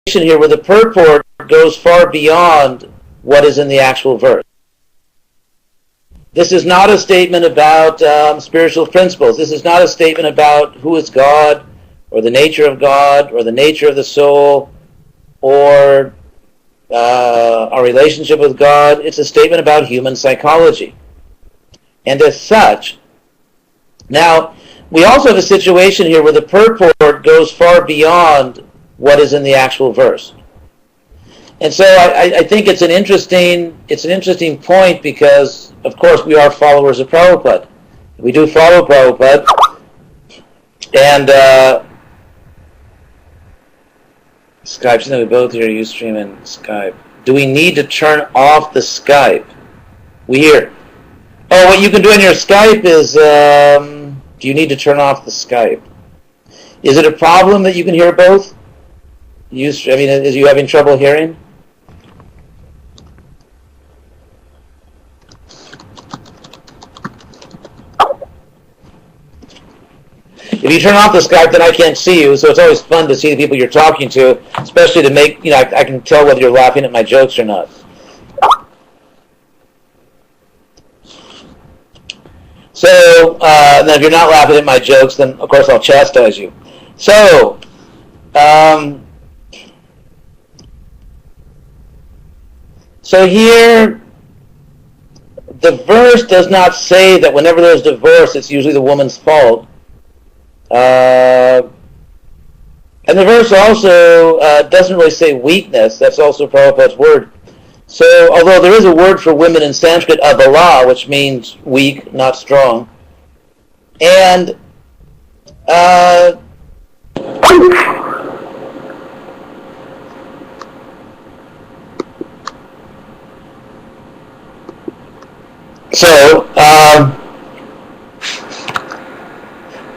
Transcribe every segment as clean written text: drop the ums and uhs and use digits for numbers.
here where the purport goes far beyond what is in the actual verse. This is not a statement about spiritual principles. This is not a statement about who is God, or the nature of God, or the nature of the soul, or our relationship with God. It's a statement about human psychology. And as such, now, we also have a situation here where the purport goes far beyond what is in the actual verse. And so I think it's an interesting point because, of course, we are followers of Prabhupada. We do follow Prabhupada. And Skype, since we both hear Ustream and Skype. Do we need to turn off the Skype? We hear. Oh, what you can do on your Skype is, do you need to turn off the Skype? Is it a problem that you can hear both? Is you having trouble hearing? If you turn off the Skype, then I can't see you, so it's always fun to see the people you're talking to, especially to make, I can tell whether you're laughing at my jokes or not. So, then if you're not laughing at my jokes, then of course I'll chastise you. So, here, the verse does not say that whenever there's divorce, it's usually the woman's fault. And the verse also doesn't really say weakness. That's also Prabhupada's word. So, although there is a word for women in Sanskrit, abala, which means weak, not strong. And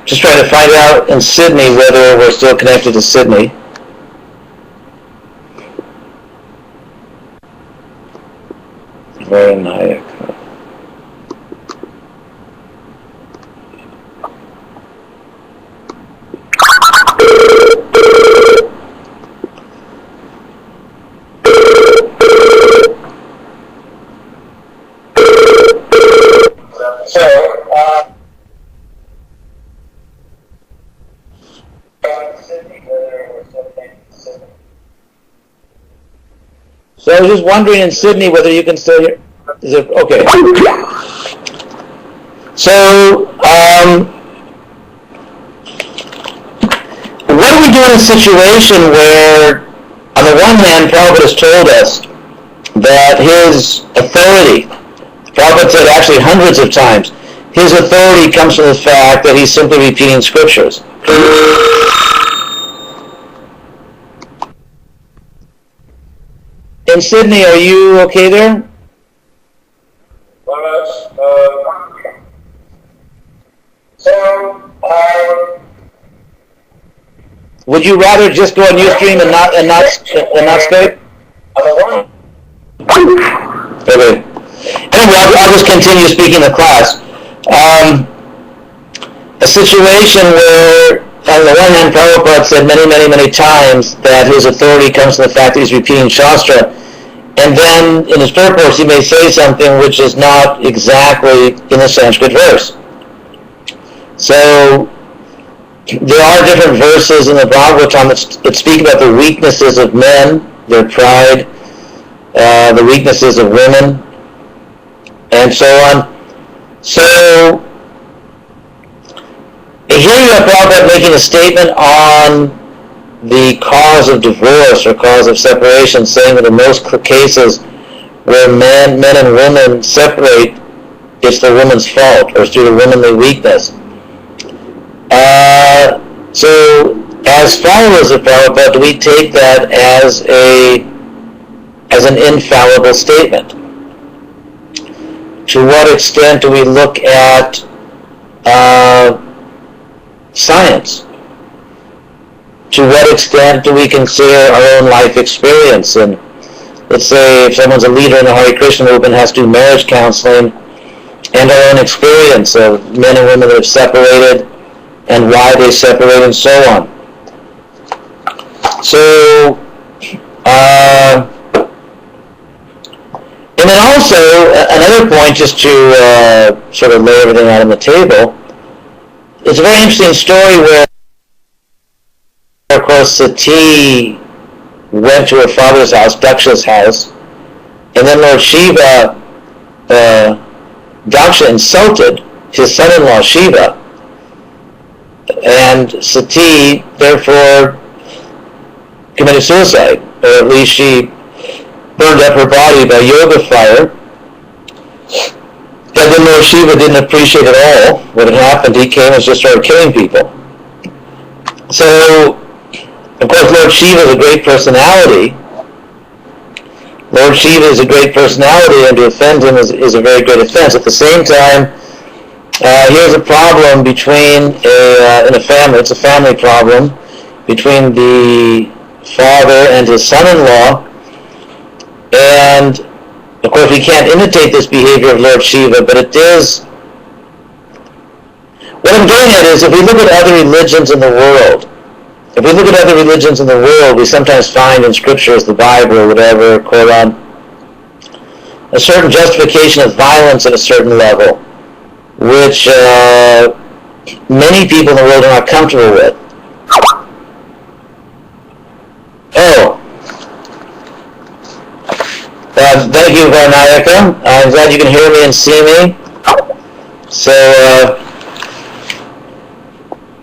just trying to find out in Sydney whether we're still connected to Sydney. Very nice. So I was just wondering in Sydney whether you can still hear. Is it okay? So, what do we do in a situation where, on the one hand, Prabhupada has told us that his authority, Prabhupada said actually hundreds of times, his authority comes from the fact that he's simply repeating scriptures. In Sydney, are you okay there? Would you rather just go on Ustream and not Skype? Okay. Anyway, I'll just continue speaking the class. A situation where, on the one hand, Prabhupada said many times that his authority comes from the fact that he's repeating Shastra, and then in his purpose he may say something which is not exactly in the Sanskrit verse. So there are different verses in the Bhagavatam that speak about the weaknesses of men, their pride, the weaknesses of women, and so on. So here you have Prabhupada making a statement on the cause of divorce or cause of separation, saying that in most cases where men and women separate, it's the woman's fault, or it's due to womanly weakness. So, as followers of Prabhupada, do we take that as an infallible statement? To what extent do we look at science? To what extent do we consider our own life experience? And let's say if someone's a leader in the Hare Krishna movement, has to do marriage counseling, and our own experience of men and women that have separated, and why they separate, and so on. So also, another point, just to sort of lay everything out on the table, it's a very interesting story where, of course, Sati went to her father's house, Daksha's house, and then Lord Shiva, Daksha insulted his son-in-law Shiva, and Sati therefore committed suicide, or at least she burned up her body by yoga fire. And then Lord Shiva didn't appreciate at all what had happened. He came and just started killing people. So, of course, Lord Shiva is a great personality. Lord Shiva is a great personality, and to offend him is a very great offense. At the same time, here's a problem between in a family. It's a family problem between the father and his son-in-law, and of course we can't imitate this behavior of Lord Shiva, but it is, what I'm getting at is, if we look at other religions in the world, we sometimes find in scriptures, the Bible or whatever, Quran, a certain justification of violence at a certain level, which many people in the world are not comfortable with. Thank you, Varnayaka. I'm glad you can hear me and see me. So,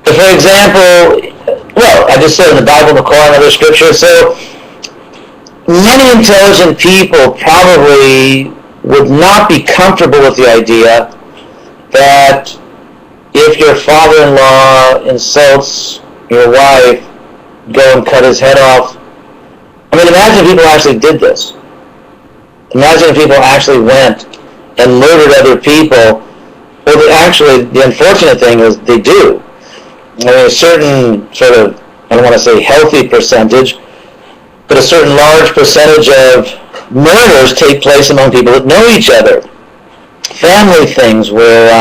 for example, well, I just said in the Bible, the Quran, and other scriptures, so many intelligent people probably would not be comfortable with the idea that if your father-in-law insults your wife, go and cut his head off. I mean, imagine if people actually did this. Imagine if people actually went and murdered other people. Well, the unfortunate thing is they do. I mean, a certain sort of, I don't want to say healthy percentage, but a certain large percentage of murders take place among people that know each other. Family things where,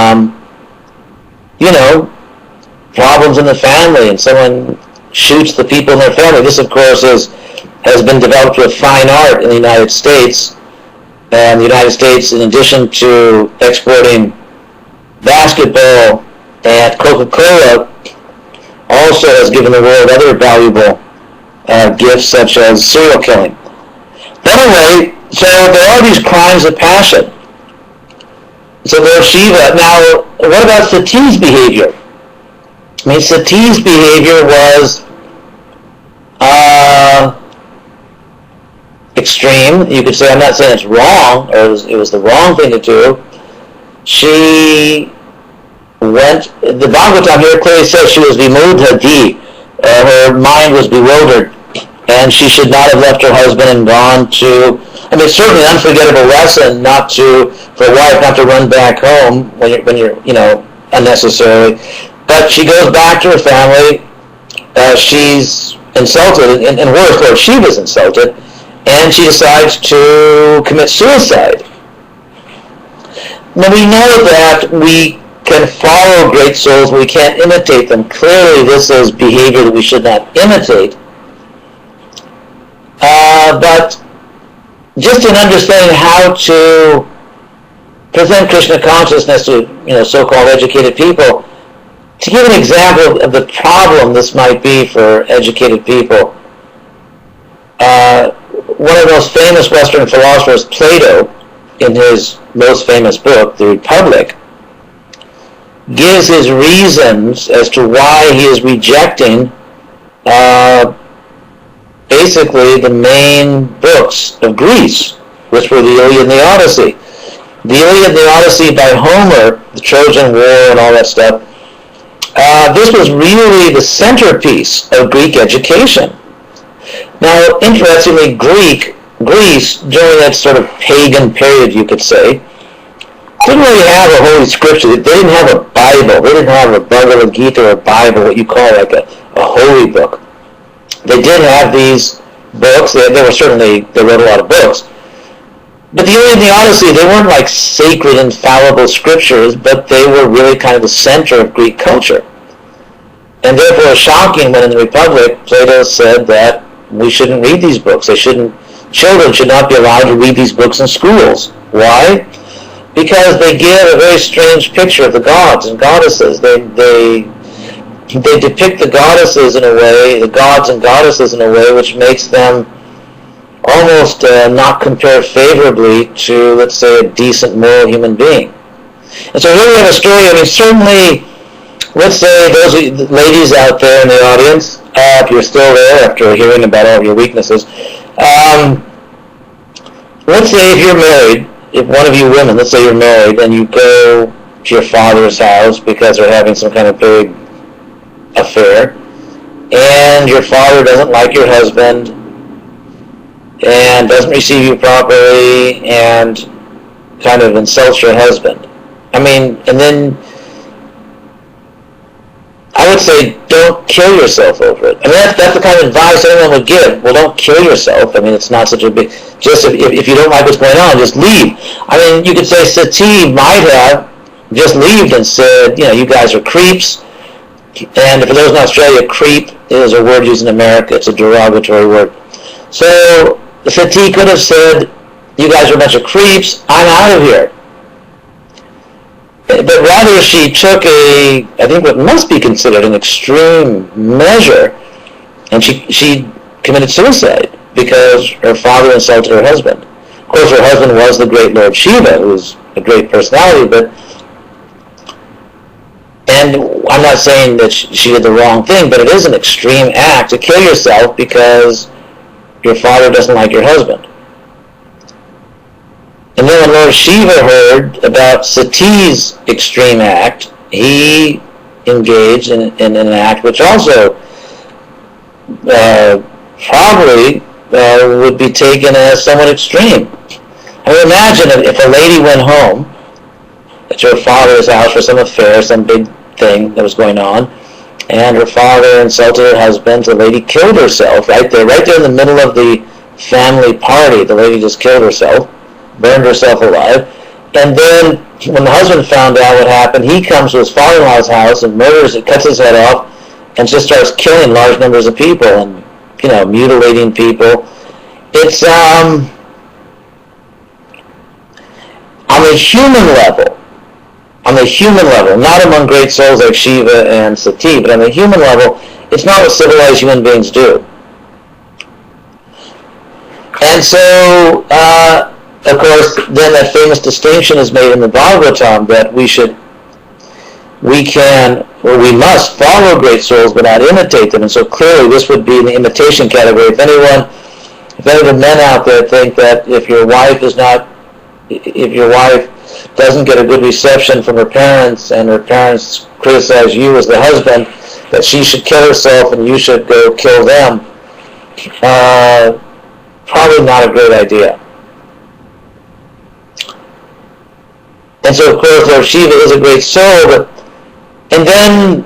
problems in the family and someone shoots the people in their family. This, of course, has been developed with fine art in the United States. And the United States, in addition to exporting basketball and Coca-Cola, also has given the world other valuable gifts such as serial killing. But anyway, so there are these crimes of passion. So Lord Shiva. Now, what about Sati's behavior? I mean, Sati's behavior was extreme. You could say, I'm not saying it's wrong, or it was the wrong thing to do. She went, the Bhagavatam here clearly says she was vimudhati, her mind was bewildered, and she should not have left her husband and gone to, I mean, certainly an unforgettable lesson for a wife not to run back home when you're unnecessarily. But she goes back to her family, she's insulted, and worse, Lord Shiva's insulted, and she decides to commit suicide. Now we know that we can follow great souls, but we can't imitate them. Clearly this is behavior that we should not imitate. But just in understanding how to present Krishna consciousness to so-called educated people, to give an example of the problem this might be for educated people, one of the most famous Western philosophers, Plato, in his most famous book, The Republic, gives his reasons as to why he is rejecting basically the main books of Greece, which were the Iliad and the Odyssey. The Iliad and the Odyssey by Homer, the Trojan War and all that stuff, this was really the centerpiece of Greek education. Now, interestingly, Greece, during that sort of pagan period, you could say, didn't really have a holy scripture. They didn't have a Bible. They didn't have a Bhagavad Gita or a Bible, what you call like a holy book. They did have these books. They wrote a lot of books. But the Iliad and the Odyssey, they weren't like sacred, infallible scriptures, but they were really kind of the center of Greek culture. And therefore, it's shocking when in the Republic, Plato said that we shouldn't read these books. Children should not be allowed to read these books in schools. Why? Because they give a very strange picture of the gods and goddesses. They depict the goddesses in a way, the gods and goddesses in a way which makes them almost not compare favorably to, let's say, a decent moral human being. And so here we have a story. I mean, certainly, let's say those ladies out there in the audience, if you're still there after hearing about all your weaknesses, let's say if you're married, if one of you women, let's say you're married, and you go to your father's house because they're having some kind of big affair, and your father doesn't like your husband, and doesn't receive you properly, and kind of insults your husband. I mean, and then I would say don't kill yourself over it. I mean, that's the kind of advice anyone would give. Well, don't kill yourself. I mean, it's not such a big... Just if you don't like what's going on, just leave. I mean, you could say Sati might have just left and said, you know, you guys are creeps. And for those in Australia, creep is a word used in America. It's a derogatory word. So Sati could have said, you guys are a bunch of creeps. I'm out of here. But rather she took I think what must be considered an extreme measure, and she committed suicide because her father insulted her husband. Of course, her husband was the great Lord Shiva, who was a great personality, and I'm not saying that she did the wrong thing, but it is an extreme act to kill yourself because your father doesn't like your husband. And then when Lord Shiva heard about Sati's extreme act, he engaged in an act which also probably would be taken as somewhat extreme. I mean, imagine if a lady went home to her father's house for some affair, some big thing that was going on, and her father insulted her husband. The lady killed herself right there in the middle of the family party. The lady just killed herself. Burned herself alive, and then when the husband found out what happened, he comes to his father-in-law's house and murders it, cuts his head off, and just starts killing large numbers of people and, you know, mutilating people. It's on the human level, not among great souls like Shiva and Sati, but on the human level, it's not what civilized human beings do. And so, of course, then that famous distinction is made in the Bhagavatam that we must follow great souls but not imitate them. And so clearly this would be in the imitation category. If any of the men out there think that if your wife doesn't get a good reception from her parents and her parents criticize you as the husband, that she should kill herself and you should go kill them, probably not a great idea. And so, of course, Lord Shiva is a great soul, and then in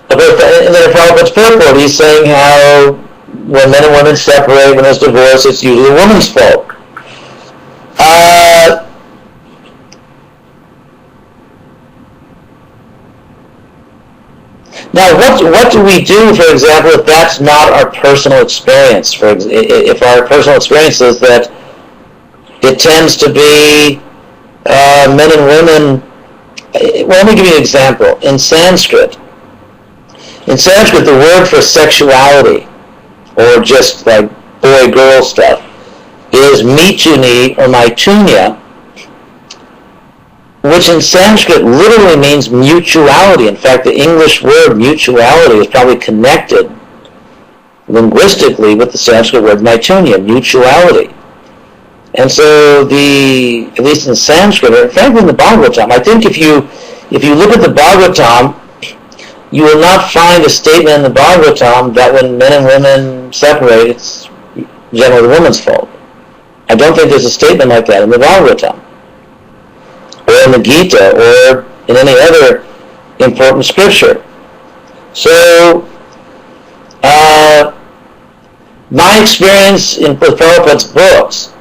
Prabhupada's purport, he's saying how when men and women separate, when there's divorce, it's usually a woman's fault. Now, what do we do, for example, if that's not our personal experience? If our personal experience is that it tends to be men and women. Well, let me give you an example. In Sanskrit, the word for sexuality, or just like boy-girl stuff, is mituni or maitunya, which in Sanskrit literally means mutuality. In fact, the English word mutuality is probably connected linguistically with the Sanskrit word maitunya, mutuality. And so at least in Sanskrit, or frankly in the Bhagavatam, I think if you look at the Bhagavatam, you will not find a statement in the Bhagavatam that when men and women separate, it's generally the woman's fault. I don't think there's a statement like that in the Bhagavatam, or in the Gita, or in any other important scripture. So, my experience with Prabhupada's books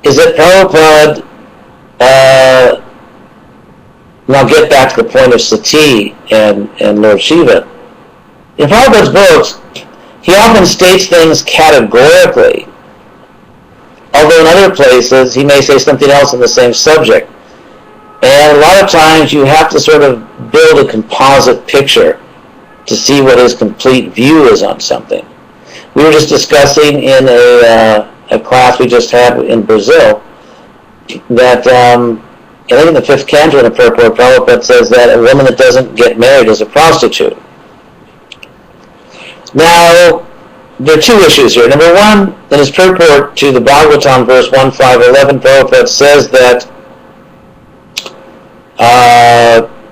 is that Prabhupada, now get back to the point of Sati and Lord Shiva. In Prabhupada's books, he often states things categorically, although in other places he may say something else on the same subject. And a lot of times you have to sort of build a composite picture to see what his complete view is on something. We were just discussing in a class we just had in Brazil that I think in the 5th canto in the purport, Prabhupada says that a woman that doesn't get married is a prostitute. Now, there are two issues here. Number one, in his purport to the Bhagavatam, verse 1.5.11, Prabhupada says that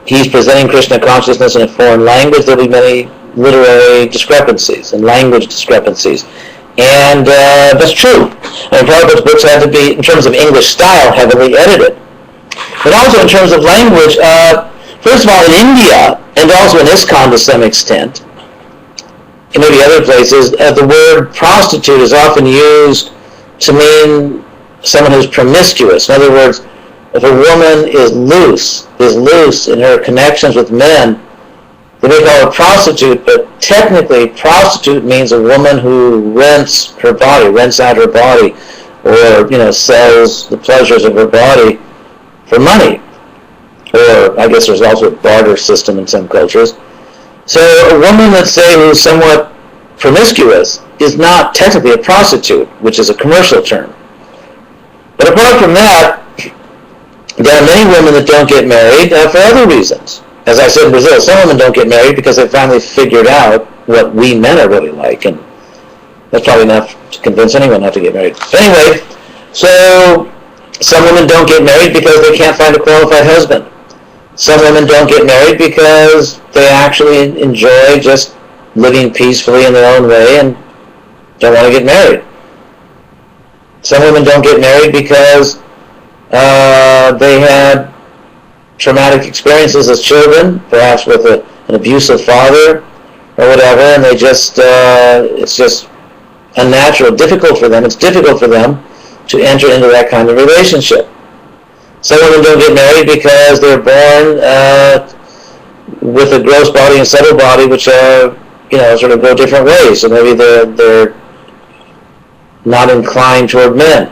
he's presenting Krishna consciousness in a foreign language. There will be many literary discrepancies and language discrepancies. And that's true. I mean, Prabhupada's books had to be, in terms of English style, heavily edited. But also in terms of language, first of all, in India, and also in ISKCON to some extent, and maybe other places, the word prostitute is often used to mean someone who's promiscuous. In other words, if a woman is loose in her connections with men, they may call her a prostitute, but technically prostitute means a woman who rents her body, rents out her body, or sells the pleasures of her body for money. Or I guess there's also a barter system in some cultures. So a woman, let's say, who's somewhat promiscuous is not technically a prostitute, which is a commercial term. But apart from that, there are many women that don't get married for other reasons. As I said in Brazil, some women don't get married because they finally figured out what we men are really like, and that's probably enough to convince anyone not to get married. But anyway, so some women don't get married because they can't find a qualified husband. Some women don't get married because they actually enjoy just living peacefully in their own way and don't want to get married. Some women don't get married because they had traumatic experiences as children, perhaps with an abusive father or whatever, and they just it's just unnatural, difficult for them. It's difficult for them to enter into that kind of relationship. Some women don't get married because they're born with a gross body and subtle body, which sort of go different ways. So maybe they're not inclined toward men.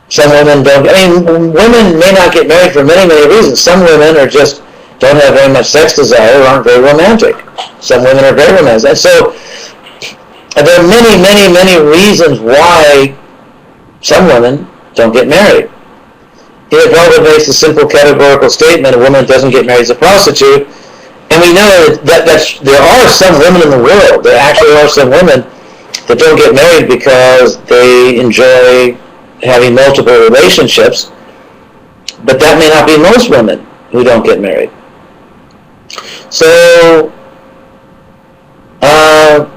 Some women don't. Women may not get married for many, many reasons. Some women don't have very much sex desire or aren't very romantic. Some women are very romantic. And so there are many, many, many reasons why some women don't get married. Here, Prabhupada makes a simple categorical statement: a woman that doesn't get married is a prostitute. And we know that there are some women in the world. There actually are some women that don't get married because they enjoy having multiple relationships, but that may not be most women who don't get married. So, I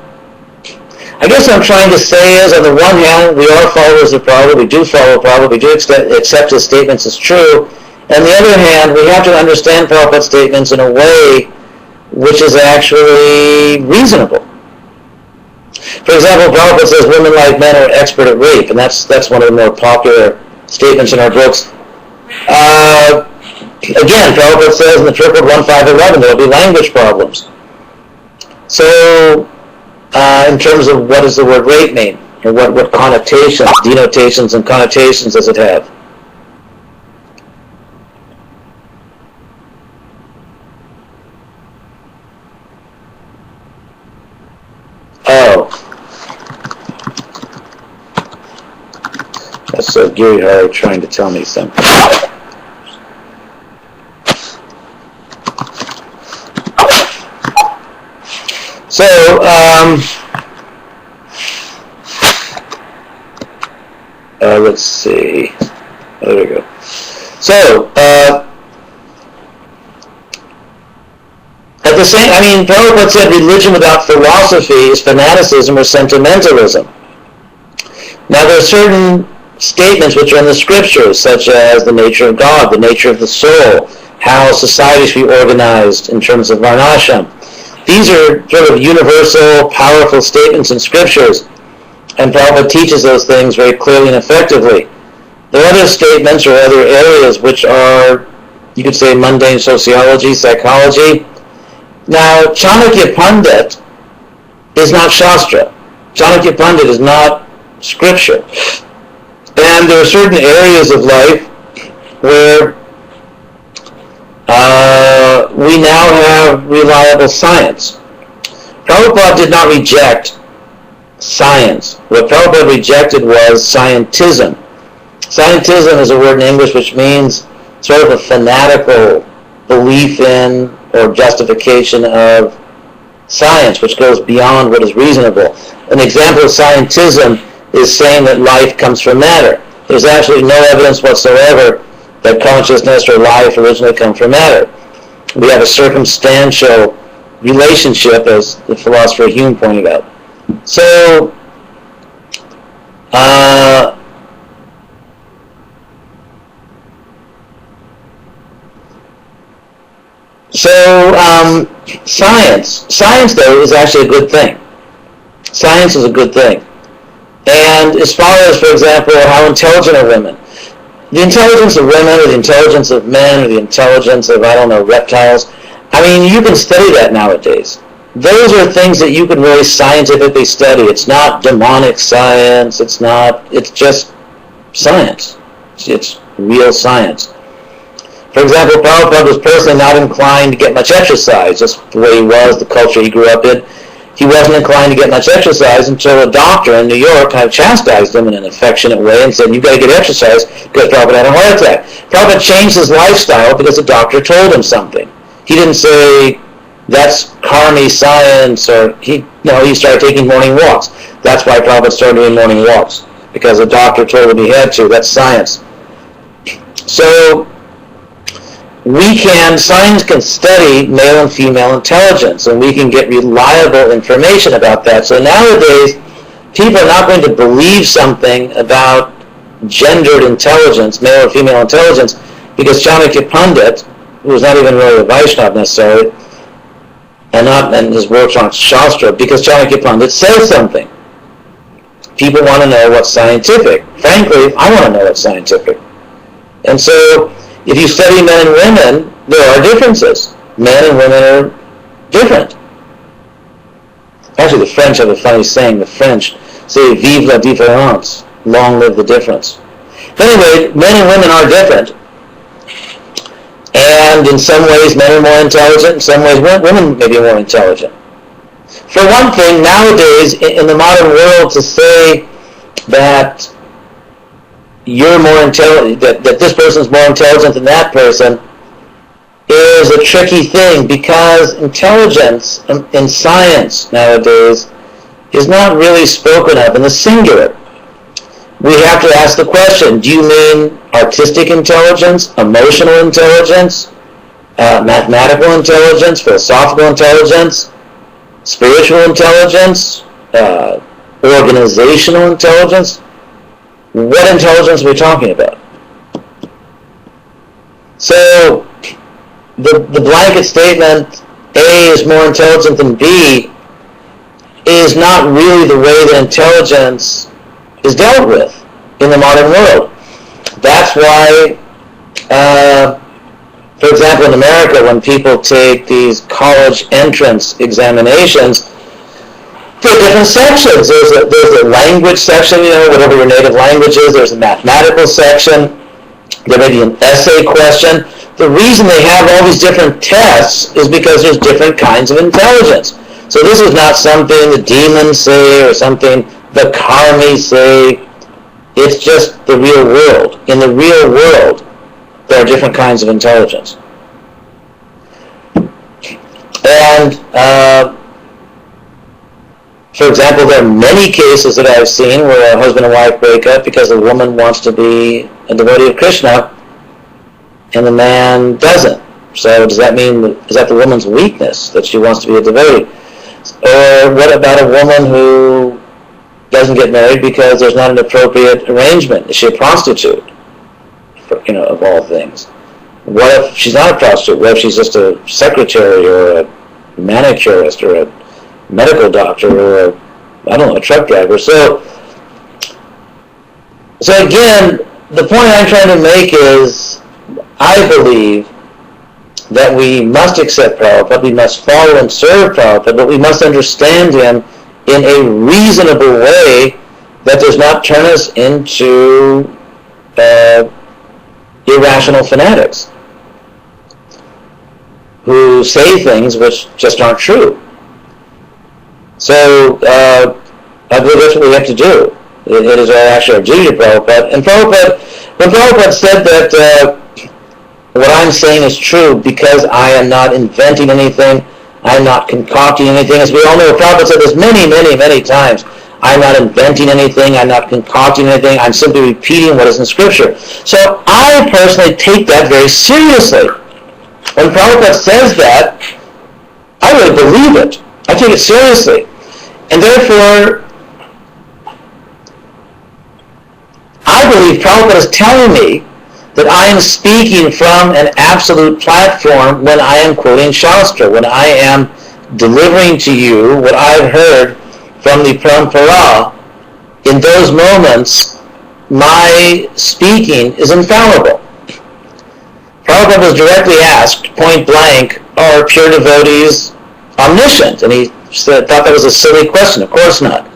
guess what I'm trying to say is, on the one hand, we are followers of Prabhupada, we do follow Prabhupada, we do accept his statements as true. On the other hand, we have to understand Prabhupada's statements in a way which is actually reasonable. For example, Prabhupada says women like men are expert at rape, and that's one of the more popular statements in our books. Again, Prabhupada says in the Purport 1.5.11 there will be language problems. So, in terms of what does the word rape mean, or what connotations, denotations and connotations does it have? Oh. That's Giri Hari trying to tell me something. So, let's see. Oh, there we go. So, at the same, Prabhupada said religion without philosophy is fanaticism or sentimentalism. Now, there are certain statements which are in the scriptures, such as the nature of God, the nature of the soul, how society should be organized in terms of varnashram. These are sort of universal, powerful statements in scriptures, and Prabhupada teaches those things very clearly and effectively. There are other statements or other areas which are, you could say, mundane sociology, psychology. Now, Chanakya Pandit is not Shastra. Chanakya Pandit is not scripture. And there are certain areas of life where we now have reliable science. Prabhupada did not reject science. What Prabhupada rejected was scientism. Scientism is a word in English which means sort of a fanatical belief in or justification of science, which goes beyond what is reasonable. An example of scientism is saying that life comes from matter. There's actually no evidence whatsoever that consciousness or life originally come from matter. We have a circumstantial relationship, as the philosopher Hume pointed out. So, science though is actually a good thing. Science is a good thing. And as far as, for example, how intelligent are women, the intelligence of women or the intelligence of men or the intelligence of, I don't know, reptiles, I mean, you can study that nowadays. Those are things that you can really scientifically study. It's not demonic science. It's just science. It's real science. For example, Prabhupada was personally not inclined to get much exercise, just the way he was, the culture he grew up in. He wasn't inclined to get much exercise until a doctor in New York kind of chastised him in an affectionate way and said, "You've got to get exercise," because Prabhupada had a heart attack. Prabhupada changed his lifestyle because the doctor told him something. He didn't say, "That's karmi science," or he started taking morning walks. That's why Prabhupada started doing morning walks, because the doctor told him he had to. That's science. So science can study male and female intelligence, and we can get reliable information about that. So nowadays, people are not going to believe something about gendered intelligence, male or female intelligence, because Chanakya Pandit, who was not even really a Vaishnava necessarily, and his works aren't Shastra, because Chanakya Pandit says something. People want to know what's scientific. Frankly, I want to know what's scientific. And so, if you study men and women, there are differences. Men and women are different. Actually, the French have a funny saying. The French say, "Vive la différence," long live the difference. But anyway, men and women are different. And in some ways, men are more intelligent. In some ways, women may be more intelligent. For one thing, nowadays, in the modern world, to say that you're more intelligent, that this person's more intelligent than that person, is a tricky thing, because intelligence in science nowadays is not really spoken of in the singular. We have to ask the question, do you mean artistic intelligence, emotional intelligence, mathematical intelligence, philosophical intelligence, spiritual intelligence, organizational intelligence? What intelligence are we talking about? So, the blanket statement, A is more intelligent than B, is not really the way that intelligence is dealt with in the modern world. That's why, for example, in America, when people take these college entrance examinations, there are different sections. There's a language section, whatever your native language is. There's a mathematical section. There may be an essay question. The reason they have all these different tests is because there's different kinds of intelligence. So this is not something the demons say or something the karmis say. It's just the real world. In the real world, there are different kinds of intelligence. And for example, there are many cases that I've seen where a husband and wife break up because the woman wants to be a devotee of Krishna and the man doesn't. So does that mean, is that the woman's weakness, that she wants to be a devotee? Or what about a woman who doesn't get married because there's not an appropriate arrangement? Is she a prostitute, of all things? What if she's not a prostitute? What if she's just a secretary or a manicurist or a medical doctor or a truck driver? So again, the point I'm trying to make is, I believe that we must accept Prabhupada, we must follow and serve Prabhupada, but we must understand him in a reasonable way that does not turn us into irrational fanatics who say things which just aren't true. So I believe that's what we have to do. It is actually our duty to Prabhupada. And when Prabhupada said that what I'm saying is true because I am not inventing anything, I'm not concocting anything. As we all know, Prabhupada said this many, many, many times. I'm not inventing anything, I'm not concocting anything, I'm simply repeating what is in Scripture. So I personally take that very seriously. When Prabhupada says that, I really believe it. I take it seriously. And therefore, I believe Prabhupada is telling me that I am speaking from an absolute platform when I am quoting Shastra, when I am delivering to you what I've heard from the Parampara. In those moments, my speaking is infallible. Prabhupada was directly asked, point blank, are pure devotees omniscient? And he thought that was a silly question. Of course not.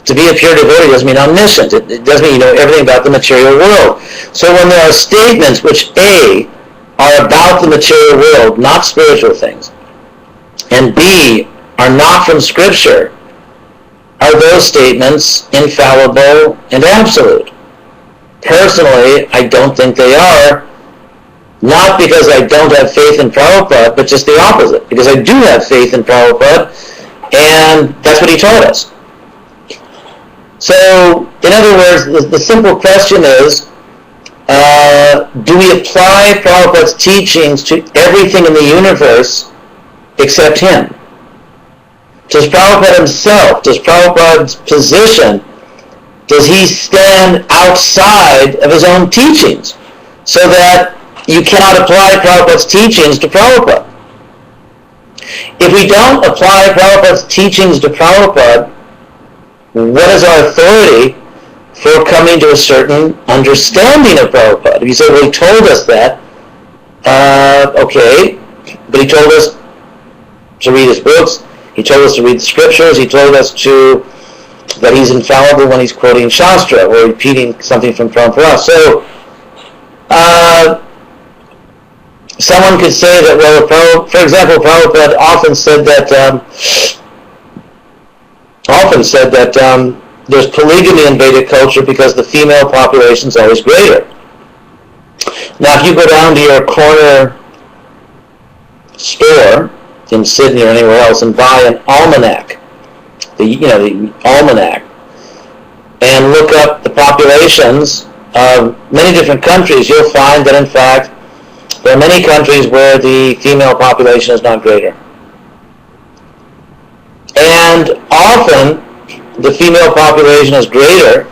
To be a pure devotee doesn't mean omniscient. It doesn't mean you know everything about the material world. So when there are statements which A, are about the material world, not spiritual things, and B, are not from Scripture, are those statements infallible and absolute? Personally, I don't think they are, not because I don't have faith in Prabhupada, but just the opposite, because I do have faith in Prabhupada, and that's what he taught us. So, in other words, the simple question is, do we apply Prabhupada's teachings to everything in the universe except him? Does Prabhupada himself, does Prabhupada's position, does he stand outside of his own teachings so that you cannot apply Prabhupada's teachings to Prabhupada? If we don't apply Prabhupada's teachings to Prabhupada, what is our authority for coming to a certain understanding of Prabhupada? If you say, well, he told us that, okay, but he told us to read his books, he told us to read the Scriptures, he told us that he's infallible when he's quoting Shastra or repeating something from Parampara. So, someone could say that, well, for example, Prabhupada often said that there's polygamy in Vedic culture because the female population is always greater. Now, if you go down to your corner store in Sydney or anywhere else and buy an almanac, the almanac, and look up the populations of many different countries, you'll find that, in fact, there are many countries where the female population is not greater. And often, the female population is greater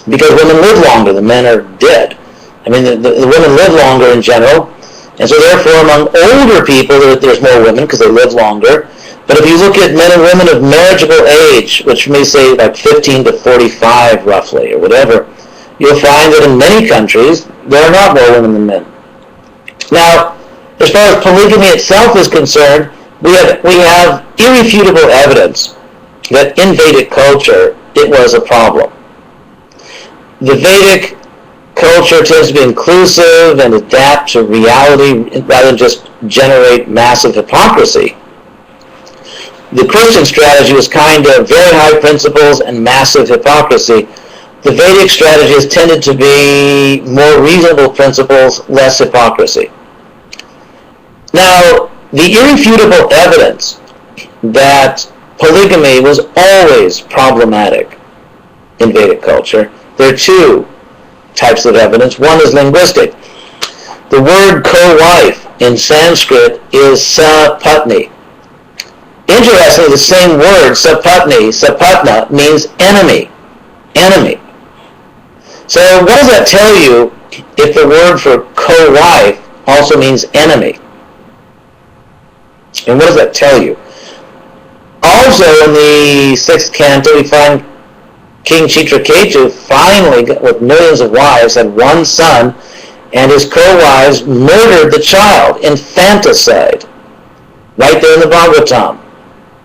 because women live longer. The men are dead. I mean, the women live longer in general. And so therefore, among older people, there's more women because they live longer. But if you look at men and women of marriageable age, which may say like 15 to 45 roughly, or whatever, you'll find that in many countries, there are not more women than men. Now, as far as polygamy itself is concerned, we have irrefutable evidence that in Vedic culture, it was a problem. The Vedic culture tends to be inclusive and adapt to reality rather than just generate massive hypocrisy. The Christian strategy was kind of very high principles and massive hypocrisy. The Vedic strategy has tended to be more reasonable principles, less hypocrisy. Now, the irrefutable evidence that polygamy was always problematic in Vedic culture, there are two types of evidence. One is linguistic. The word co-wife in Sanskrit is sapatni. Interestingly, the same word, sapatni, sapatna, means enemy. Enemy. So what does that tell you if the word for co-wife also means enemy? And what does that tell you? Also, in the 6th canto, we find King Chitraketu finally, with millions of wives, had one son, and his co-wives murdered the child, infanticide, right there in the Bhagavatam.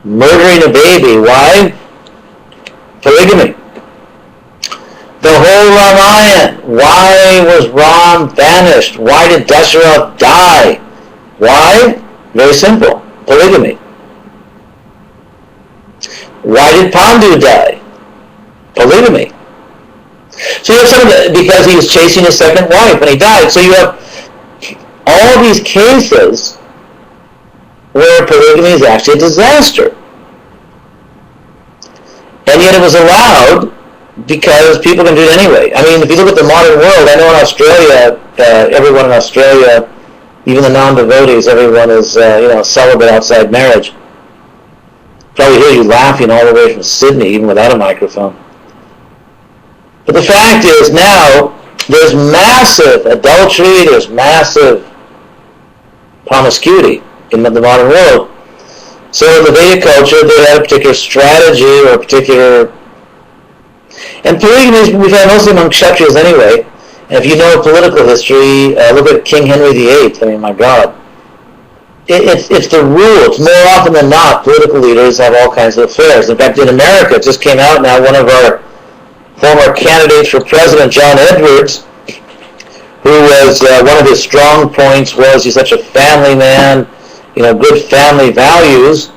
Murdering a baby. Why? polygamy. The whole Ramayana, why was Ram banished? Why did Dasharatha die? Why? Very simple, polygamy. Why did Pandu die? Polygamy. So you have some of the, because he was chasing his second wife and he died. So you have all these cases where polygamy is actually a disaster. And yet it was allowed because people can do it anyway. I mean, if you look at the modern world, I know in Australia, everyone in Australia, even the non-devotees, everyone is, celibate outside marriage. Probably hear you laughing all the way from Sydney, even without a microphone. But the fact is now, there's massive adultery, there's massive promiscuity in the modern world. So in the Vedic culture, they had a particular strategy or a particular... And polygamy we find mostly among Kshatriyas anyway. And if you know political history, look at King Henry VIII. I mean, my God. It's the rule. It's more often than not, political leaders have all kinds of affairs. In fact, in America, it just came out now, one of our former candidates for president, John Edwards, who was, one of his strong points was he's such a family man, good family values,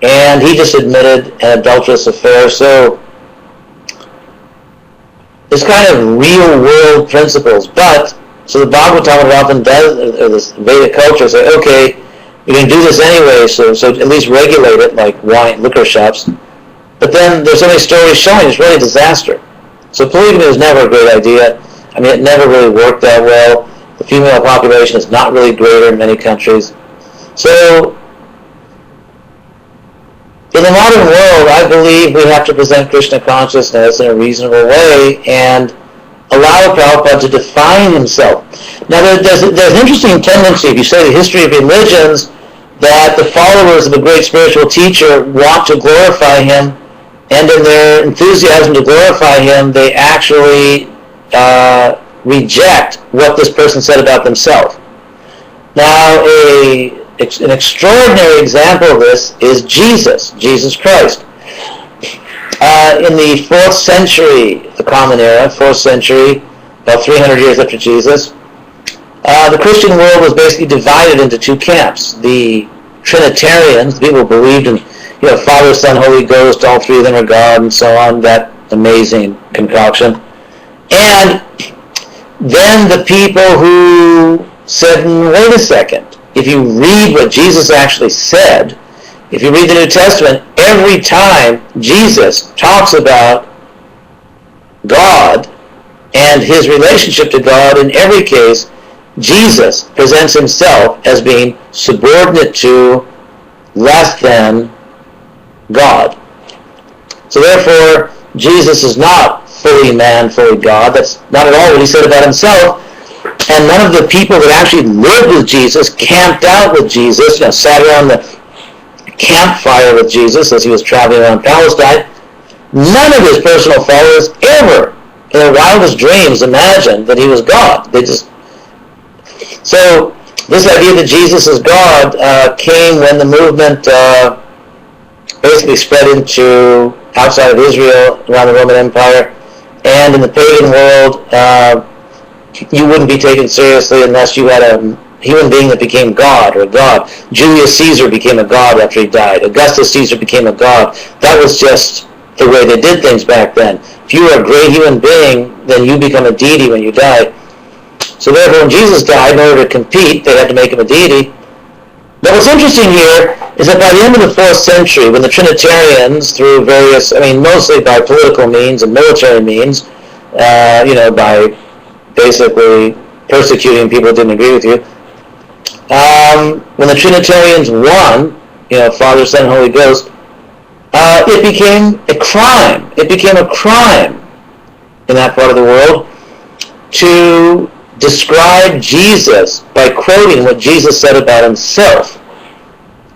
and he just admitted an adulterous affair. So it's kind of real-world principles. But, so the Bhagavatam often does, or this Vedic culture, say, okay, you're going to do this anyway, so at least regulate it, like wine, liquor shops. But then there's so many stories showing it's really a disaster. So polygamy was never a great idea. I mean, it never really worked that well. The female population is not really greater in many countries. So, in the modern world, I believe we have to present Krishna consciousness in a reasonable way and allow Prabhupada to define himself. Now, there's an interesting tendency, if you study the history of religions, that the followers of a great spiritual teacher want to glorify him, and in their enthusiasm to glorify him, they actually reject what this person said about themselves. Now, an extraordinary example of this is Jesus Christ. In the 4th century, the Common Era, 4th century, about 300 years after Jesus, the Christian world was basically divided into two camps. The Trinitarians, the people who believed in Father, Son, Holy Ghost, all three of them are God, and so on, that amazing concoction. And then the people who said, wait a second, if you read what Jesus actually said, if you read the New Testament, every time Jesus talks about God and his relationship to God, in every case, Jesus presents himself as being subordinate to, less than, God. So therefore, Jesus is not fully man, fully God. That's not at all what he said about himself. And none of the people that actually lived with Jesus, camped out with Jesus, sat around the campfire with Jesus as he was traveling around Palestine, none of his personal followers ever, in their wildest dreams, imagined that he was God. So this idea that Jesus is God came when the movement basically spread into outside of Israel, around the Roman Empire, and in the pagan world, you wouldn't be taken seriously unless you had a human being that became God, or a god. Julius Caesar became a god after he died. Augustus Caesar became a god. That was just the way they did things back then. If you were a great human being, then you become a deity when you die. So therefore, when Jesus died, in order to compete, they had to make him a deity. But what's interesting here is that by the end of the 4th century, when the Trinitarians, through various, mostly by political means and military means, by basically persecuting people who didn't agree with you, when the Trinitarians won, Father, Son, Holy Ghost, it became a crime. It became a crime in that part of the world to describe Jesus by quoting what Jesus said about himself.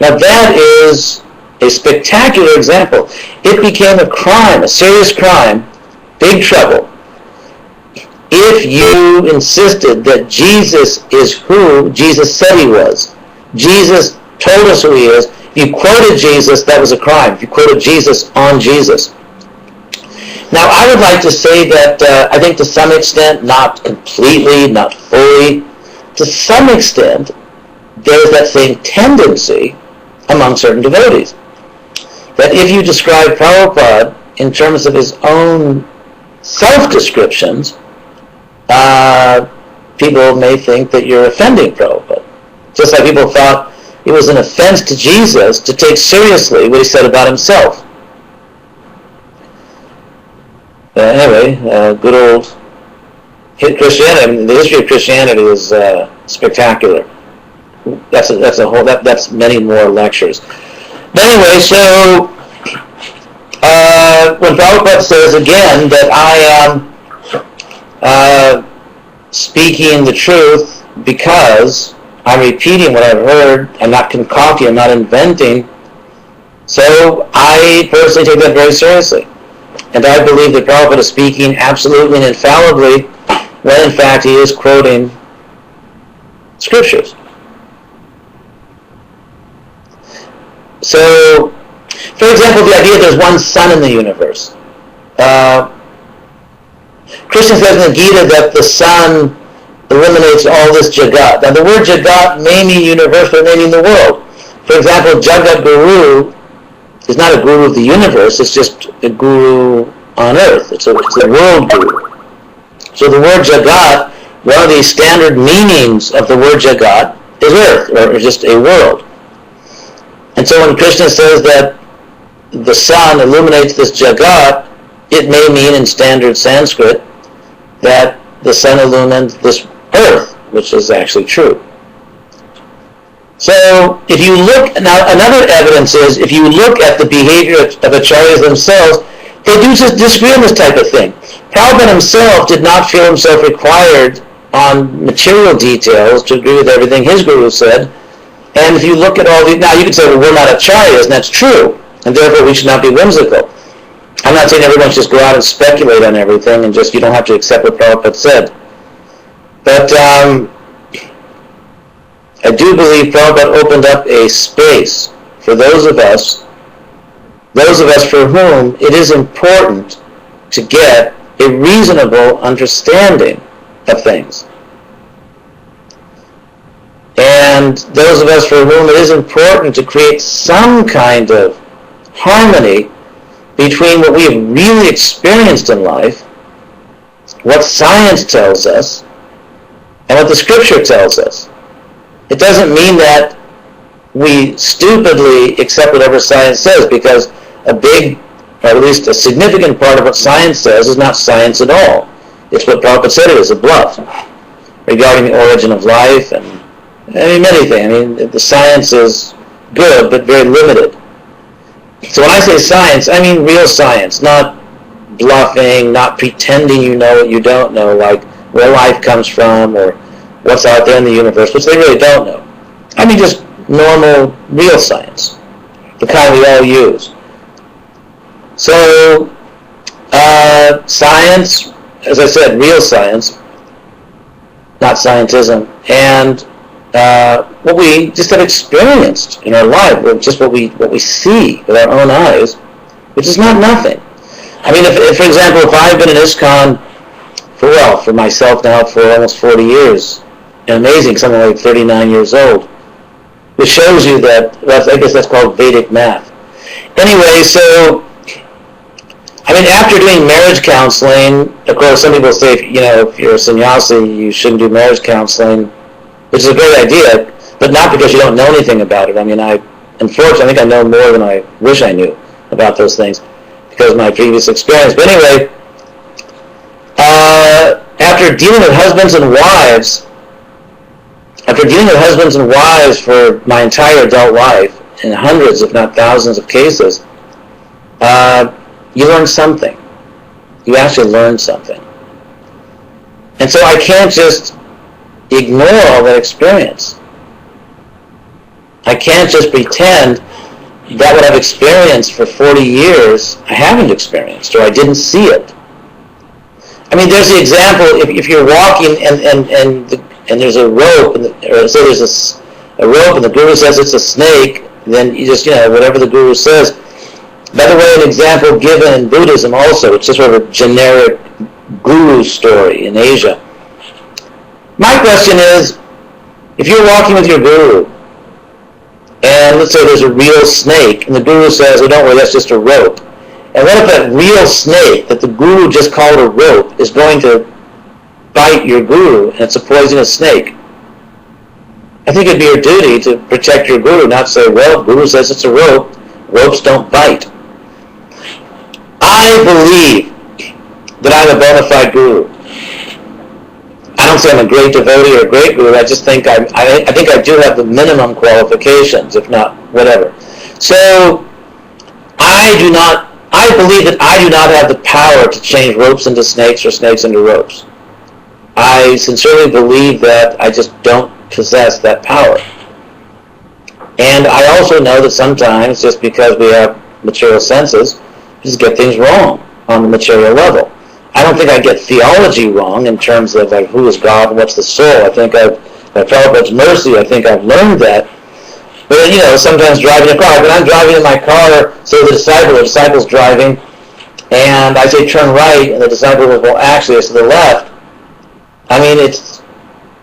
Now that is a spectacular example. It became a crime, a serious crime, big trouble, if you insisted that Jesus is who Jesus said he was. Jesus told us who he is. If you quoted Jesus, that was a crime. If you quoted Jesus on Jesus. Now, I would like to say that I think to some extent, not completely, not fully, to some extent, there's that same tendency among certain devotees. That if you describe Prabhupada in terms of his own self-descriptions, people may think that you're offending Prabhupada. Just like people thought it was an offense to Jesus to take seriously what he said about himself. Anyway, good old Christianity. I mean, the history of Christianity is spectacular. That's many more lectures. But anyway, so when Prabhupada says again that I am speaking the truth because I'm repeating what I've heard, I'm not concocting, I'm not inventing, so I personally take that very seriously. And I believe that Prabhupada is speaking absolutely and infallibly when in fact he is quoting scriptures. So, for example, the idea there's one sun in the universe. Krishna says in the Gita that the sun eliminates all this jagat. Now the word jagat may mean universe, but may mean the world. For example, Jagat Guru is not a guru of the universe, it's just a guru on earth. It's a world guru. So the word jagat, one of the standard meanings of the word jagat is earth, or just a world. And so when Krishna says that the sun illuminates this jagat, it may mean in standard Sanskrit that the sun illumines this earth, which is actually true. So if you look, now another evidence is, if you look at the behavior of Acharyas themselves, they do just disagree on this type of thing. Prabhupada himself did not feel himself required on material details to agree with everything his guru said. And if you look at all these, now you could say, well, we're not Acharyas, and that's true, and therefore we should not be whimsical. I'm not saying everyone should just go out and speculate on everything, and just, you don't have to accept what Prabhupada said. But I do believe Prabhupada opened up a space for those of us for whom it is important to get a reasonable understanding of things. And those of us for whom it is important to create some kind of harmony between what we have really experienced in life, what science tells us, and what the scripture tells us. It doesn't mean that we stupidly accept whatever science says, because a big, or at least a significant part of what science says is not science at all. It's what Prabhupada said it is, a bluff, regarding the origin of life and many things. I mean, the science is good, but very limited. So when I say science, I mean real science, not bluffing, not pretending you know what you don't know, like where life comes from or what's out there in the universe, which they really don't know. I mean just normal, real science, the kind we all use. So, science, as I said, real science, not scientism, and what we just have experienced in our life, just what we see with our own eyes, which is not nothing. I mean, if for example, if I've been in ISKCON for myself now for almost 40 years, and amazing, something like 39 years old, which shows you that, I guess that's called Vedic math. Anyway, so, I mean, after doing marriage counseling, of course, some people say, if you're a sannyasi, you shouldn't do marriage counseling, which is a great idea, but not because you don't know anything about it. I mean, unfortunately, I think I know more than I wish I knew about those things because of my previous experience. But anyway, after dealing with husbands and wives for my entire adult life, in hundreds, if not thousands of cases, you learn something. You actually learn something. And so I can't just ignore all that experience. I can't just pretend that what I've experienced for 40 years I haven't experienced, or I didn't see it. I mean, there's the example, if you're walking and there's a rope, or say there's a rope and the guru says it's a snake, then you just, whatever the guru says. By the way, an example given in Buddhism also, it's just sort of a generic guru story in Asia. My question is, if you're walking with your guru, and let's say there's a real snake, and the guru says, oh, don't worry, that's just a rope. And what if that real snake that the guru just called a rope is going to bite your guru, and it's a poisonous snake? I think it'd be your duty to protect your guru, not say, well, guru says it's a rope, ropes don't bite. I believe that I'm a bona fide guru. I don't say I'm a great devotee or a great guru. I just think I think I do have the minimum qualifications, if not whatever. So I believe that I do not have the power to change ropes into snakes or snakes into ropes. I sincerely believe that I just don't possess that power. And I also know that sometimes, just because we have material senses, we just get things wrong on the material level. I don't think I get theology wrong in terms of like who is God and what's the soul. I think by Prabhupada's mercy, I think I've learned that. But sometimes driving a car, when I'm driving in my car, say the disciple's driving, and I say turn right, and the disciple goes, well, actually it's to the left. I mean,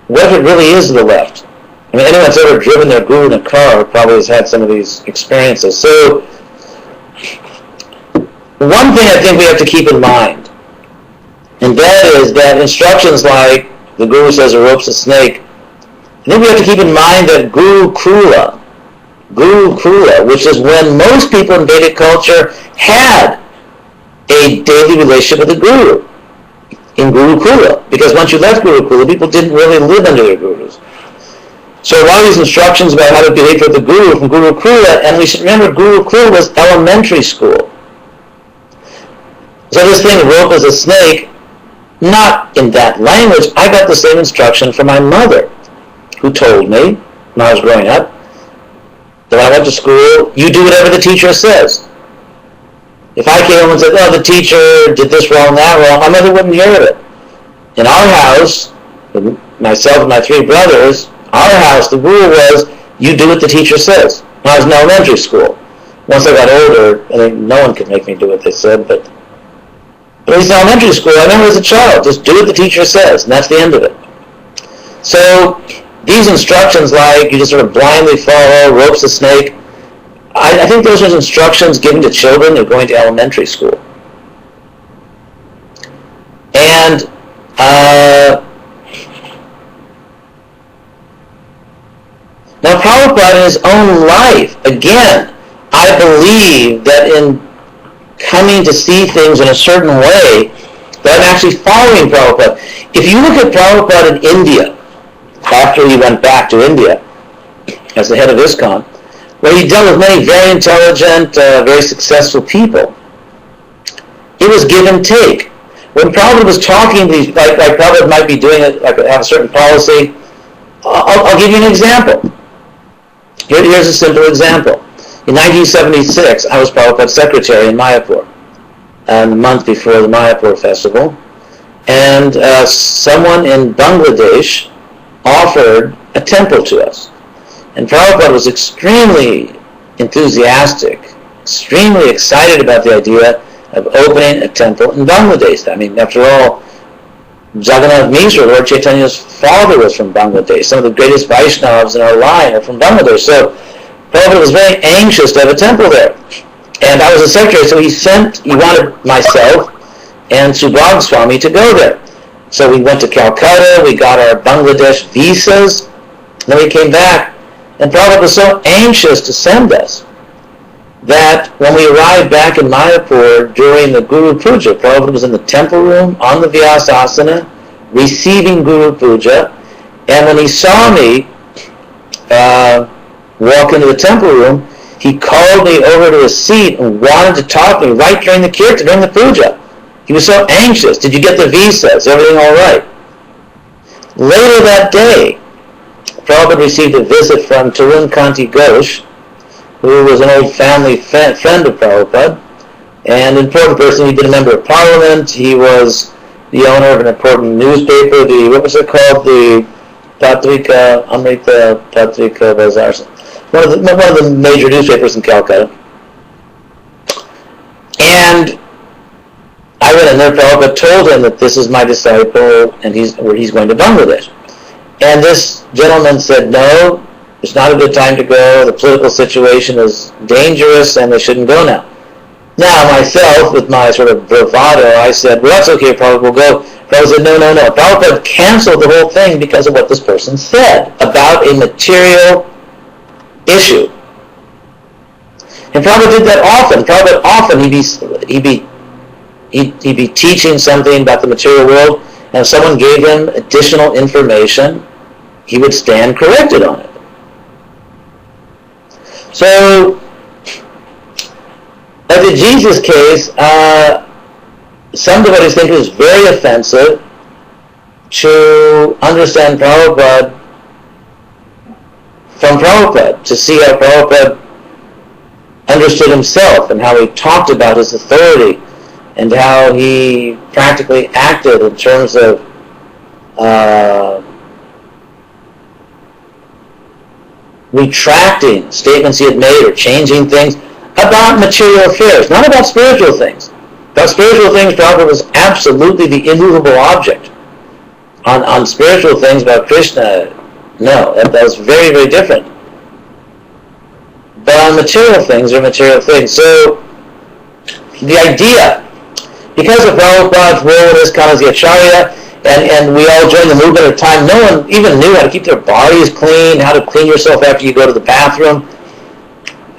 what if it really is to the left? I mean, anyone that's ever driven their guru in a car probably has had some of these experiences. So, one thing I think we have to keep in mind, and that is that instructions like the guru says a rope's a snake, I think we have to keep in mind that Guru Krula, which is when most people in Vedic culture had a daily relationship with the guru, in Guru Krula. Because once you left Guru Krula, people didn't really live under their gurus. So a lot of these instructions about how to behave with the guru from Guru Krula, and we should remember Guru Krula was elementary school. So this thing, rope is a snake, not in that language. I got the same instruction from my mother, who told me when I was growing up that I went to school, you do whatever the teacher says. If I came home and said, oh, the teacher did this wrong, that wrong, my mother wouldn't hear of it. In our house, myself and my three brothers, our house, the rule was, you do what the teacher says. When I was in elementary school. Once I got older, I think no one could make me do what they said, but at least in elementary school, I remember as a child, just do what the teacher says, and that's the end of it. So, these instructions like, you just sort of blindly follow, rope's a snake, I think those are instructions given to children who are going to elementary school. And now Prabhupada in his own life, again, I believe that in coming to see things in a certain way, that I'm actually following Prabhupada. If you look at Prabhupada in India, after he went back to India as the head of ISKCON, where he dealt with many very intelligent, very successful people, it was give and take. When Prabhupada was talking to these, like Prabhupada might be doing it, like have a certain policy, I'll give you an example. Here's a simple example. In 1976, I was Prabhupada's secretary in Mayapur, the month before the Mayapur festival, and someone in Bangladesh offered a temple to us. And Prabhupada was extremely enthusiastic, extremely excited about the idea of opening a temple in Bangladesh. I mean, after all, Jagannath Mishra, Lord Chaitanya's father, was from Bangladesh. Some of the greatest Vaishnavas in our line are from Bangladesh. So Prabhupada was very anxious to have a temple there. And I was a secretary, so he wanted myself and Subhag Swami to go there. So we went to Calcutta, we got our Bangladesh visas, and then we came back. And Prabhupada was so anxious to send us that when we arrived back in Mayapur during the Guru Puja, Prabhupada was in the temple room on the Vyasasana receiving Guru Puja, and when he saw me walk into the temple room, he called me over to his seat and wanted to talk to me right during the kirtan, during the puja. He was so anxious. Did you get the visa? Is everything all right? Later that day, Prabhupada received a visit from Tarun Kanti Ghosh, who was an old family friend of Prabhupada, and an important person. He'd been a member of parliament. He was the owner of an important newspaper, what was it called? The Patrika, Amrita Patrika Bazar. One of the major newspapers in Calcutta. And I went in there, Prabhupada told him that this is my disciple, and he's going to Bangladesh. And this gentleman said, no, it's not a good time to go, the political situation is dangerous, and they shouldn't go now. Now, myself, with my sort of bravado, I said, well, that's okay, Prabhupada, we'll go. Prabhupada said, no. Prabhupada canceled the whole thing because of what this person said about a material issue. And Prabhupada did that often. Prabhupada often, he'd be teaching something about the material world, and if someone gave him additional information, he would stand corrected on it. So, like the Jesus case, some devotees think it is very offensive to understand Prabhupada from Prabhupada, to see how Prabhupada understood himself and how he talked about his authority and how he practically acted in terms of retracting statements he had made or changing things about material affairs, not about spiritual things. About spiritual things, Prabhupada was absolutely the immovable object. On spiritual things about Krishna, no, that was very, very different. But on material things are material things. So the idea, because of Prabhupada's role in ISKCON as the Acharya, and we all joined the movement at a time, no one even knew how to keep their bodies clean, how to clean yourself after you go to the bathroom.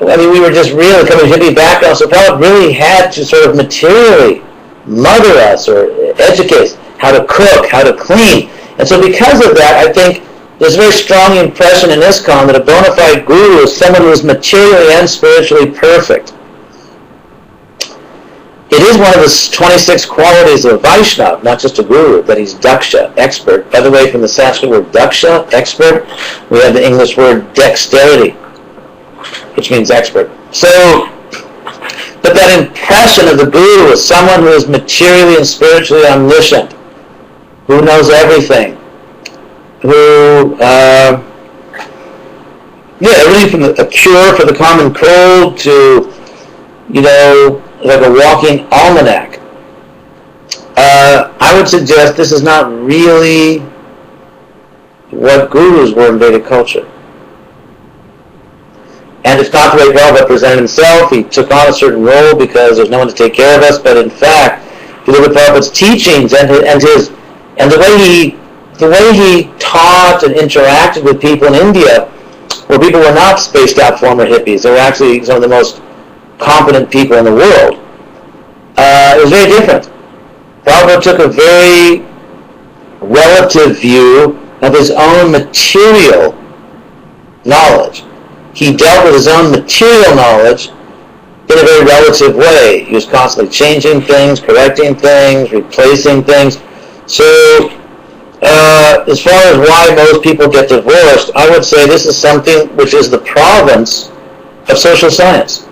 I mean, we were just really coming from a hippie background, so Prabhupada really had to sort of materially mother us or educate us how to cook, how to clean. And so because of that, I think there's a very strong impression in ISKCON that a bona fide guru is someone who is materially and spiritually perfect. It is one of the 26 qualities of a Vaishnava, not just a guru, that he's daksha, expert. By the way, from the Sanskrit word daksha, expert, we have the English word dexterity, which means expert. So, but that impression of the guru is someone who is materially and spiritually omniscient, who knows everything, who, everything from a cure for the common cold to, like a walking almanac. I would suggest this is not really what gurus were in Vedic culture. And it's not the way Prabhupada presented himself. He took on a certain role because there's no one to take care of us. But in fact, if you look at Prabhupada's teachings and the way he taught and interacted with people in India, where people were not spaced out former hippies, they were actually some of the most competent people in the world. It was very different. Prabhupada took a very relative view of his own material knowledge. He dealt with his own material knowledge in a very relative way. He was constantly changing things, correcting things, replacing things. So, as far as why most people get divorced, I would say this is something which is the province of social science.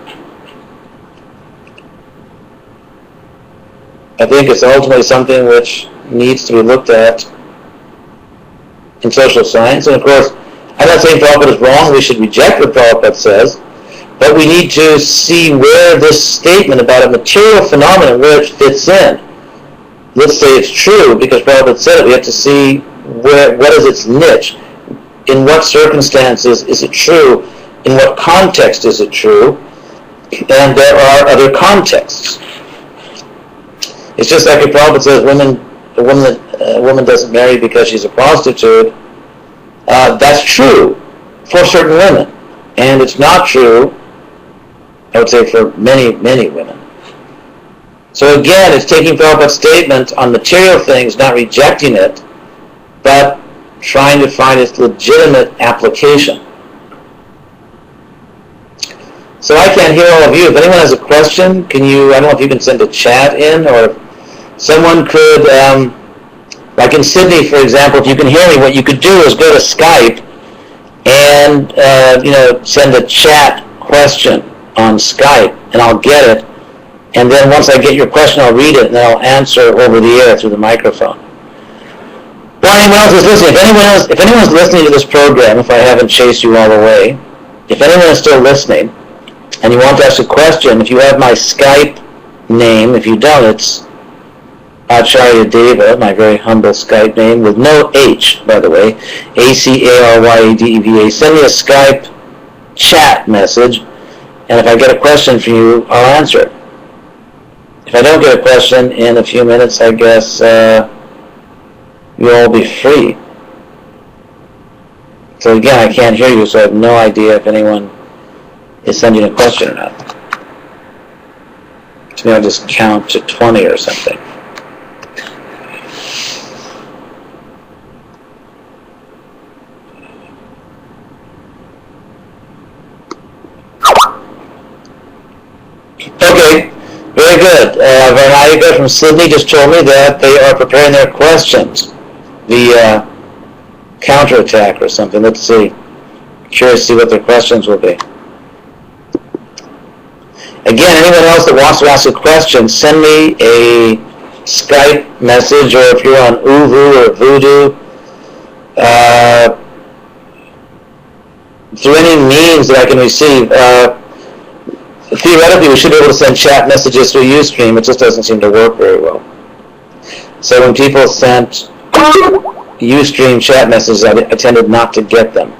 I think it's ultimately something which needs to be looked at in social science. And of course, I'm not saying Prabhupada is wrong, we should reject what Prabhupada says, but we need to see where this statement about a material phenomenon, where it fits in. Let's say it's true, because Prabhupada said it, we have to see what is its niche. In what circumstances is it true? In what context is it true? And there are other contexts. It's just like if Prabhupada says a woman doesn't marry because she's a prostitute. That's true for certain women. And it's not true, I would say, for many, many women. So again, it's taking Prabhupada's statement on material things, not rejecting it, but trying to find its legitimate application. So I can't hear all of you. If anyone has a question, I don't know if you can send a chat in, or if someone could, like in Sydney, for example, if you can hear me, what you could do is go to Skype and, send a chat question on Skype, and I'll get it. And then once I get your question, I'll read it, and then I'll answer over the air through the microphone. Well, anyone else is listening. If anyone's listening to this program, if I haven't chased you all away, if anyone is still listening, and you want to ask a question, if you have my Skype name. If you don't, it's Acharya Deva, my very humble Skype name, with no H, by the way, ACARYADEVA. Send me a Skype chat message, and if I get a question from you, I'll answer it. If I don't get a question in a few minutes, I guess you'll all be free. So again, I can't hear you, so I have no idea if anyone is sending a question or not. So maybe I'll just count to 20 or something. Okay, very good. Varnayika from Sydney just told me that they are preparing their questions via counterattack or something. Let's see. Curious to see what their questions will be. Again, anyone else that wants to ask a question, send me a Skype message, or if you're on Uvu or Voodoo, through any means that I can receive. Theoretically, we should be able to send chat messages through ustream. It just doesn't seem to work very well. So when people sent ustream chat messages, I tended not to get them.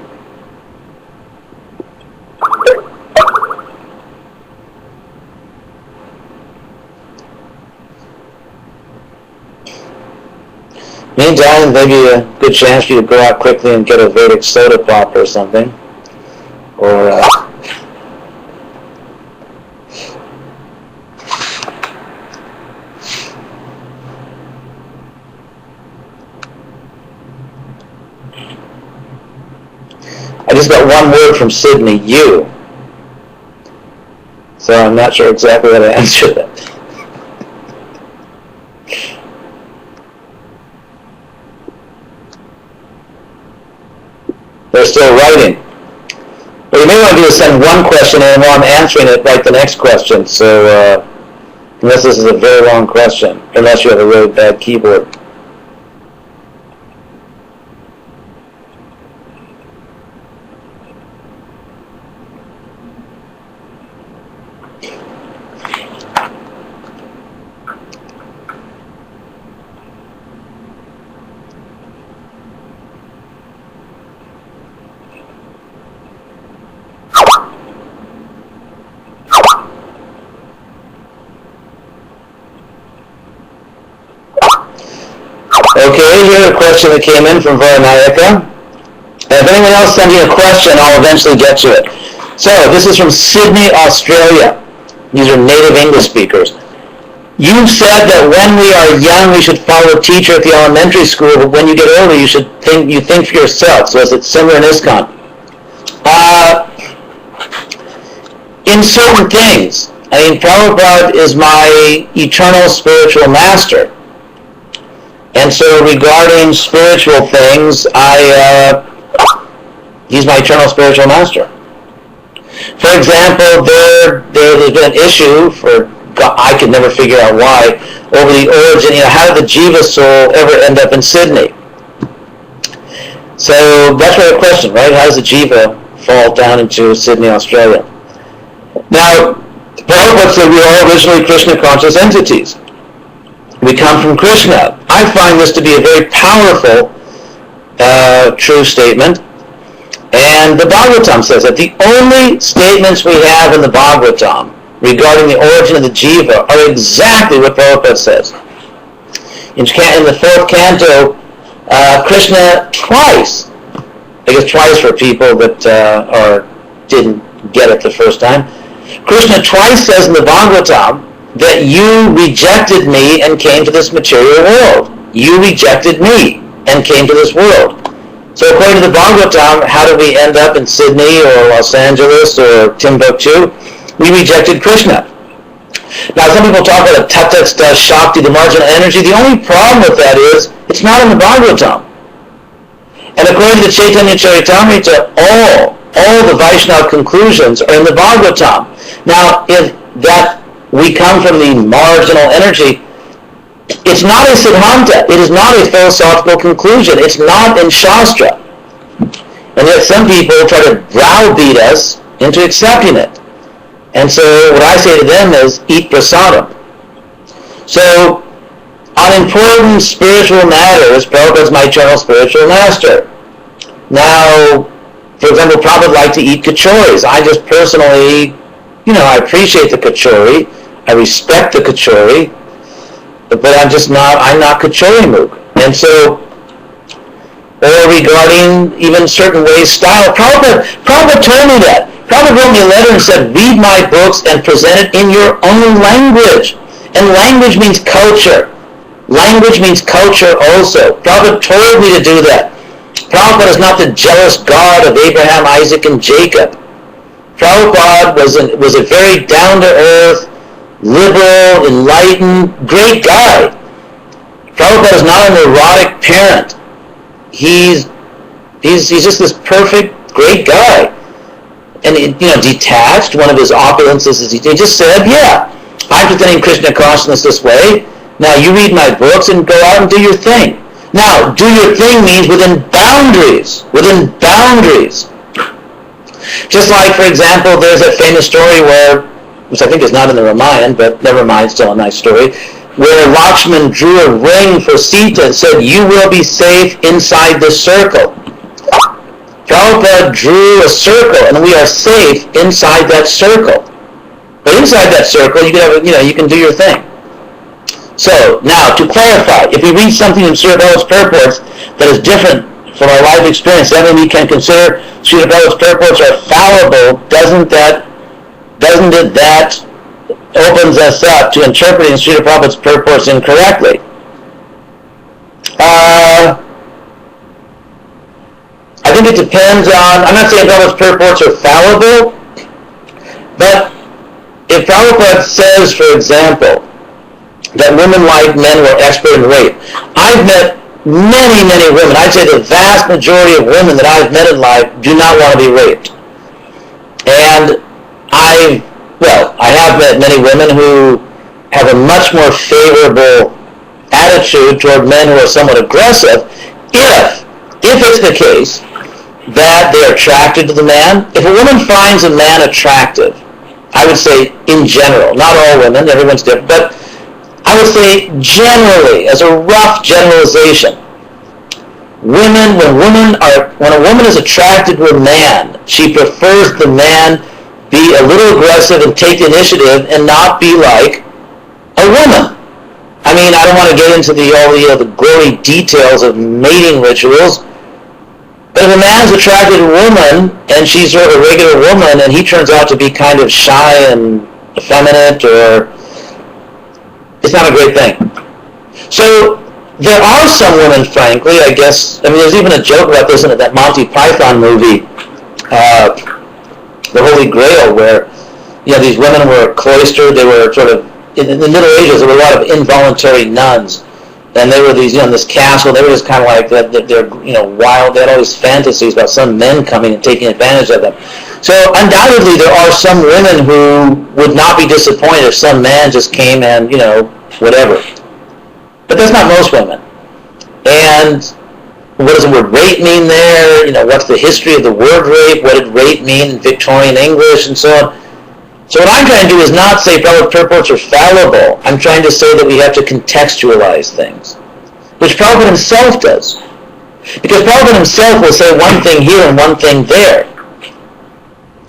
Meantime, maybe a good chance for you to go out quickly and get a Vedic soda pop or something. Or I just got one word from Sydney, you. So I'm not sure exactly how to answer that. They're still writing. What you may want to do is send one question, and while I'm answering it, write the next question. So, unless this is a very long question, unless you have a really bad keyboard. Okay, here's a question that came in from Varnayika. If anyone else sends you a question, I'll eventually get to it. So, this is from Sydney, Australia. These are native English speakers. You've said that when we are young, we should follow a teacher at the elementary school, but when you get older, you think for yourself. So is it similar in ISKCON? In certain things. I mean, Prabhupada is my eternal spiritual master. And so regarding spiritual things, he's my eternal spiritual master. For example, there's been an issue I could never figure out why, over the origin, how did the Jiva soul ever end up in Sydney? So that's really a question, right? How does the Jiva fall down into Sydney, Australia? Now, Prabhupada said we are originally Krishna conscious entities. We come from Krishna. I find this to be a very powerful, true statement. And the Bhagavatam says that the only statements we have in the Bhagavatam regarding the origin of the Jiva are exactly what Prabhupada says. In the fourth canto, Krishna twice, I guess twice for people that didn't get it the first time, Krishna twice says in the Bhagavatam that you rejected me and came to this material world. You rejected me and came to this world. So according to the Bhagavatam, how did we end up in Sydney or Los Angeles or Timbuktu? We rejected Krishna. Now some people talk about the Tatastha Shakti, the marginal energy. The only problem with that is it's not in the Bhagavatam. And according to the Chaitanya Charitamrita, all the Vaishnava conclusions are in the Bhagavatam. Now, if that we come from the marginal energy, it's not a siddhanta. It is not a philosophical conclusion. It's not in Shastra. And yet some people try to browbeat us into accepting it. And so what I say to them is, eat prasadam. So, on important spiritual matters, Prabhupada is my eternal spiritual master. Now, for example, Prabhupada liked to eat kachoris. I just personally, I appreciate the kachori. I respect the kachori. But I'm not kachori mook. And so, or regarding even certain ways, style, Prabhupada told me that. Prabhupada wrote me a letter and said, read my books and present it in your own language. And language means culture. Language means culture also. Prabhupada told me to do that. Prabhupada is not the jealous God of Abraham, Isaac, and Jacob. Prabhupada was a very down-to-earth, liberal, enlightened, great guy. Prabhupada is not a neurotic parent. He's just this perfect, great guy. And, detached. One of his opulences is he just said, yeah, I'm presenting Krishna consciousness this way. Now you read my books and go out and do your thing. Now, do your thing means within boundaries. Within boundaries. Just like, for example, there's a famous story which I think is not in the Ramayana, but never mind, still a nice story, where Lakshman drew a ring for Sita and said, you will be safe inside this circle. Prabhupada drew a circle, and we are safe inside that circle. But inside that circle, you can do your thing. So, now, to clarify, if we read something in Srila Prabhupada's purports that is different from our life experience, then we can consider Srila Prabhupada's purports are fallible, doesn't it that opens us up to interpreting Srila Prabhupada's purports incorrectly? I think it depends on, I'm not saying Prabhupada's purports are fallible, but if Prabhupada says, for example, that women like men were expert in rape, I've met many, many women, I'd say the vast majority of women that I've met in life do not want to be raped. And I have met many women who have a much more favorable attitude toward men who are somewhat aggressive if it's the case that they're attracted to the man. If a woman finds a man attractive, I would say in general, not all women, everyone's different, but I would say generally, as a rough generalization, when a woman is attracted to a man, she prefers the man be a little aggressive and take the initiative and not be like a woman. I mean, I don't want to get into the gory details of mating rituals, but if a man's attracted to a woman and she's sort of a regular woman and he turns out to be kind of shy and effeminate, or it's not a great thing. So there are some women, frankly, I guess, there's even a joke about this in that Monty Python movie, The Holy Grail, where, these women were cloistered, they were sort of, in the Middle Ages, there were a lot of involuntary nuns, and they were these, in this castle, they were just kind of like, they're wild, they had all these fantasies about some men coming and taking advantage of them. So undoubtedly there are some women who would not be disappointed if some man just came and, whatever. But that's not most women. And what does the word rape mean there? What's the history of the word rape? What did rape mean in Victorian English and so on? So what I'm trying to do is not say Prabhupada's purports are fallible. I'm trying to say that we have to contextualize things, which Prabhupada himself does. Because Prabhupada himself will say one thing here and one thing there.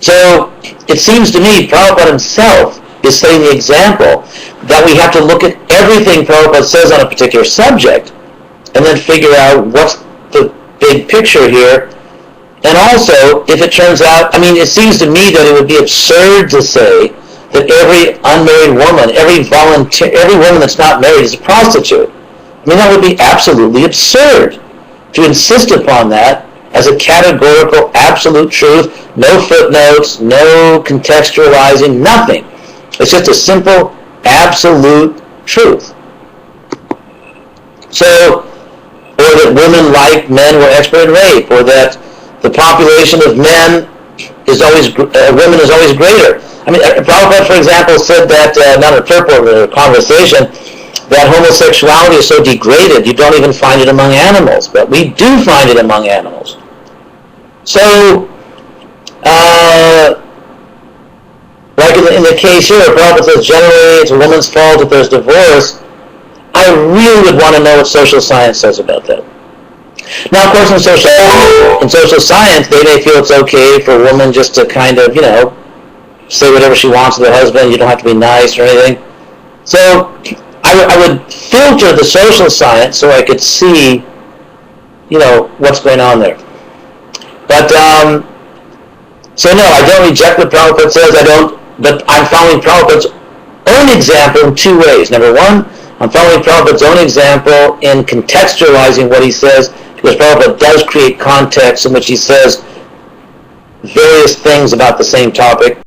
So it seems to me Prabhupada himself is setting the example that we have to look at everything Prabhupada says on a particular subject and then figure out what's the big picture here. And also, if it turns out, it seems to me that it would be absurd to say that every unmarried woman, every woman that's not married is a prostitute. That would be absolutely absurd to insist upon that as a categorical, absolute truth, no footnotes, no contextualizing, nothing. It's just a simple, absolute truth. So, or that women like men were expert in rape, or that the population of women is always greater. Prabhupada, for example, said that, not a purport, but a conversation, that homosexuality is so degraded you don't even find it among animals, but we do find it among animals. So, like in the case here, Prabhupada says generally it's a woman's fault if there's divorce. I really would want to know what social science says about that. Now, of course, in social science, they may feel it's okay for a woman just to kind of, say whatever she wants to the husband. You don't have to be nice or anything. So I would filter the social science so I could see, what's going on there. But, so no, I don't reject what Prabhupada says. But I'm following Prabhupada's own example in two ways. Number one, I'm following Prabhupada's own example in contextualizing what he says, because Prabhupada does create context in which he says various things about the same topic.